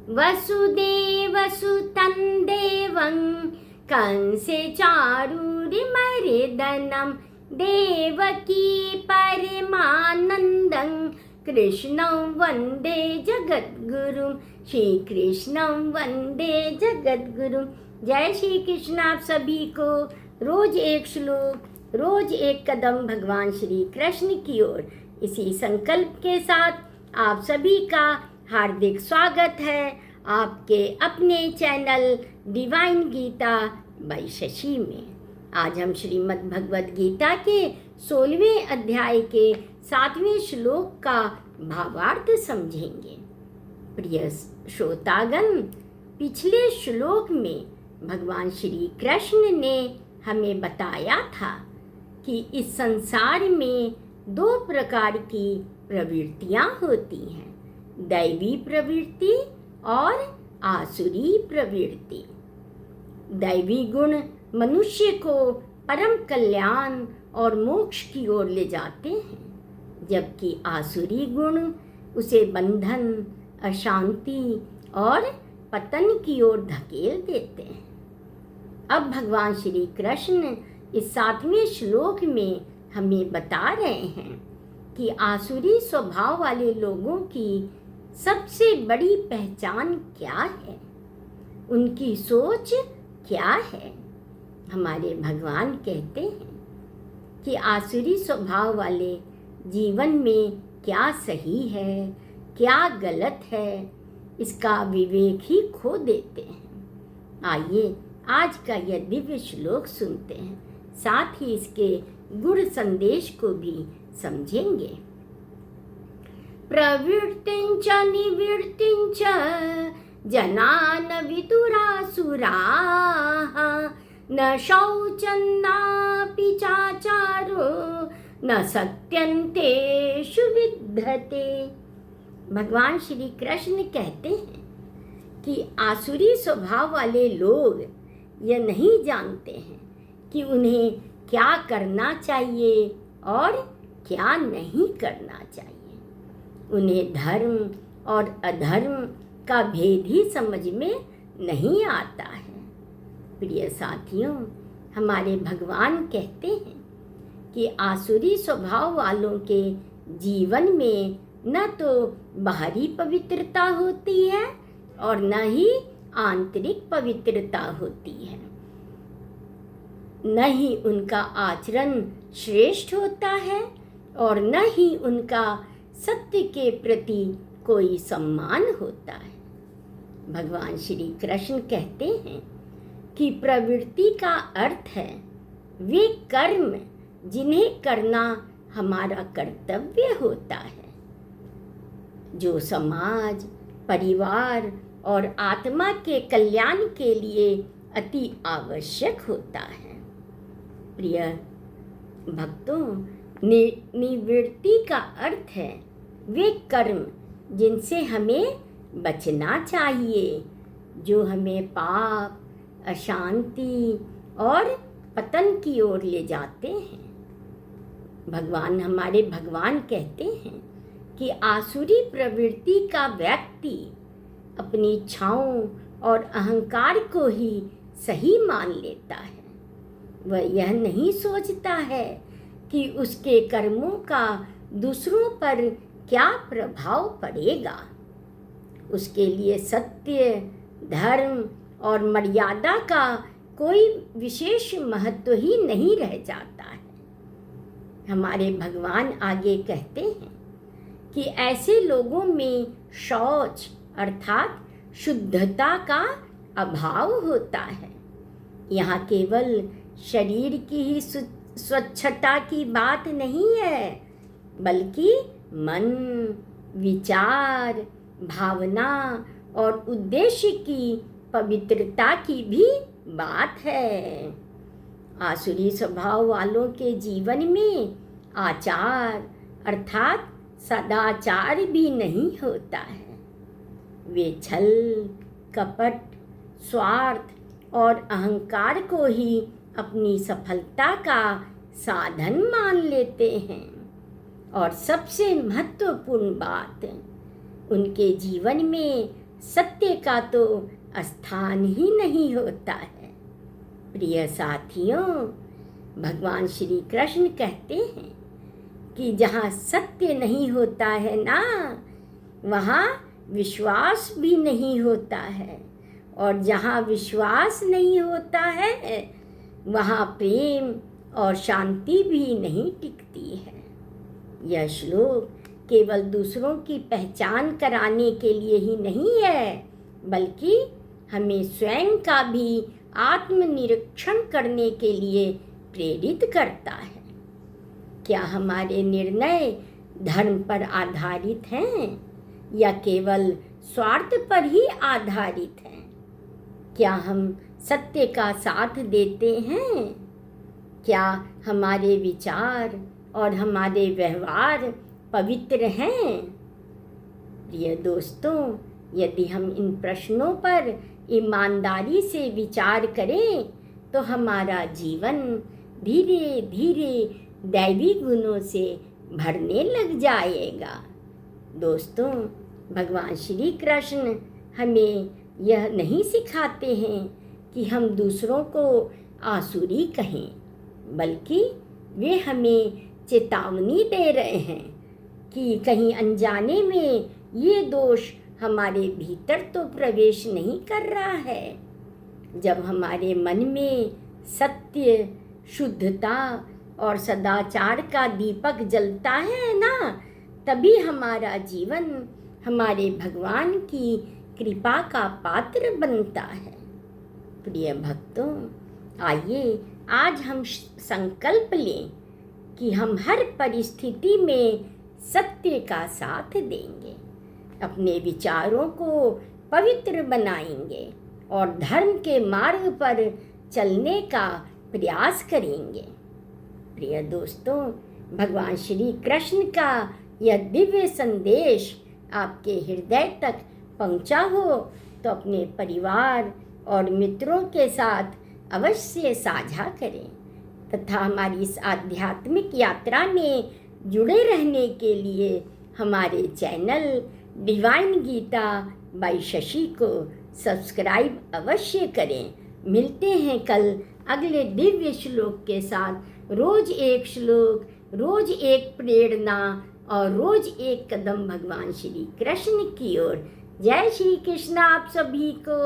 वसुदेवसुतं देवं कंसे चारूरिमर्दनं देवकी परमानन्दं कृष्णं वन्दे जगद्गुरुं, श्री कृष्णं वन्दे जगद्गुरुं। जय श्री कृष्ण। आप सभी को रोज एक श्लोक, रोज एक कदम भगवान श्री कृष्ण की ओर, इसी संकल्प के साथ आप सभी का हार्दिक स्वागत है आपके अपने channel Divine Geeta by Shashi में। आज हम श्रीमद् भगवद गीता के 16वें अध्याय के 7वें श्लोक का भावार्थ समझेंगे। प्रिय श्रोतागण, पिछले श्लोक में भगवान श्री कृष्ण ने हमें बताया था कि इस संसार में 2 प्रकार की प्रवृत्तियां होती हैं, दैवी प्रवृत्ति और आसुरी प्रवृत्ति। दैवी गुण मनुष्य को परम कल्याण और मोक्ष की ओर ले जाते हैं, जबकि आसुरी गुण उसे बंधन, अशांति और पतन की ओर धकेल देते हैं। अब भगवान श्री कृष्ण इस 7वें श्लोक में हमें बता रहे हैं कि आसुरी स्वभाव वाले लोगों की सबसे बड़ी पहचान क्या है, उनकी सोच क्या है। हमारे भगवान कहते हैं कि आसुरी स्वभाव वाले जीवन में क्या सही है, क्या गलत है, इसका विवेक ही खो देते हैं। आइए आज का यह दिव्य श्लोक सुनते हैं, साथ ही इसके गुण संदेश को भी समझेंगे। प्रवृत्तिं च निवृत्तिं च जनान विदुरासुराः, न शौचं नापि चाचारो न सत्यं तेषु विद्यते। भगवान श्री कृष्ण कहते हैं कि आसुरी स्वभाव वाले लोग यह नहीं जानते हैं कि उन्हें क्या करना चाहिए और क्या नहीं करना चाहिए। उन्हें धर्म और अधर्म का भेद ही समझ में नहीं आता है। प्रिय साथियों, हमारे भगवान कहते हैं कि आसुरी स्वभाव वालों के जीवन में न तो बाहरी पवित्रता होती है और न ही आंतरिक पवित्रता होती है, न ही उनका आचरण श्रेष्ठ होता है और न ही उनका सत्य के प्रति कोई सम्मान होता है। भगवान श्री कृष्ण कहते हैं कि प्रवृत्ति का अर्थ है वे कर्म जिन्हें करना हमारा कर्तव्य होता है, जो समाज, परिवार और आत्मा के कल्याण के लिए अति आवश्यक होता है। प्रिय भक्तों, निवृत्ति का अर्थ है वे कर्म जिनसे हमें बचना चाहिए, जो हमें पाप, अशांति और पतन की ओर ले जाते हैं। हमारे भगवान कहते हैं कि आसुरी प्रवृत्ति का व्यक्ति अपनी इच्छाओं और अहंकार को ही सही मान लेता है। वह यह नहीं सोचता है कि उसके कर्मों का दूसरों पर क्या प्रभाव पड़ेगा। उसके लिए सत्य, धर्म और मर्यादा का कोई विशेष महत्व ही नहीं रह जाता है। हमारे भगवान आगे कहते हैं कि ऐसे लोगों में शौच अर्थात शुद्धता का अभाव होता है। यहाँ केवल शरीर की ही स्वच्छता की बात नहीं है, बल्कि मन, विचार, भावना और उद्देश्य की पवित्रता की भी बात है। आसुरी स्वभाव वालों के जीवन में आचार अर्थात सदाचार भी नहीं होता है। वे छल, कपट, स्वार्थ और अहंकार को ही अपनी सफलता का साधन मान लेते हैं। और सबसे महत्वपूर्ण बात, उनके जीवन में सत्य का तो स्थान ही नहीं होता है। प्रिय साथियों, भगवान श्री कृष्ण कहते हैं कि जहाँ सत्य नहीं होता है ना, वहाँ विश्वास भी नहीं होता है, और जहाँ विश्वास नहीं होता है वहाँ प्रेम और शांति भी नहीं टिकती है। यह श्लोक केवल दूसरों की पहचान कराने के लिए ही नहीं है, बल्कि हमें स्वयं का भी आत्मनिरीक्षण करने के लिए प्रेरित करता है। क्या हमारे निर्णय धर्म पर आधारित हैं या केवल स्वार्थ पर ही आधारित हैं? क्या हम सत्य का साथ देते हैं? क्या हमारे विचार और हमारे व्यवहार पवित्र हैं? प्रिय दोस्तों, यदि हम इन प्रश्नों पर ईमानदारी से विचार करें तो हमारा जीवन धीरे धीरे दैवी गुणों से भरने लग जाएगा। दोस्तों, भगवान श्री कृष्ण हमें यह नहीं सिखाते हैं कि हम दूसरों को आसुरी कहें, बल्कि वे हमें चेतावनी दे रहे हैं कि कहीं अनजाने में ये दोष हमारे भीतर तो प्रवेश नहीं कर रहा है। जब हमारे मन में सत्य, शुद्धता और सदाचार का दीपक जलता है ना, तभी हमारा जीवन हमारे भगवान की कृपा का पात्र बनता है। प्रिय भक्तों, आइए आज हम संकल्प लें कि हम हर परिस्थिति में सत्य का साथ देंगे, अपने विचारों को पवित्र बनाएंगे और धर्म के मार्ग पर चलने का प्रयास करेंगे। प्रिय दोस्तों, भगवान श्री कृष्ण का यह दिव्य संदेश आपके हृदय तक पहुंचा हो तो अपने परिवार और मित्रों के साथ अवश्य साझा करें तथा हमारी इस आध्यात्मिक यात्रा में जुड़े रहने के लिए हमारे channel Divine Geeta by Shashi को सब्सक्राइब अवश्य करें। मिलते हैं कल अगले दिव्य श्लोक के साथ। रोज एक श्लोक, रोज एक प्रेरणा और रोज एक कदम भगवान श्री कृष्ण की ओर। जय श्री कृष्ण आप सभी को।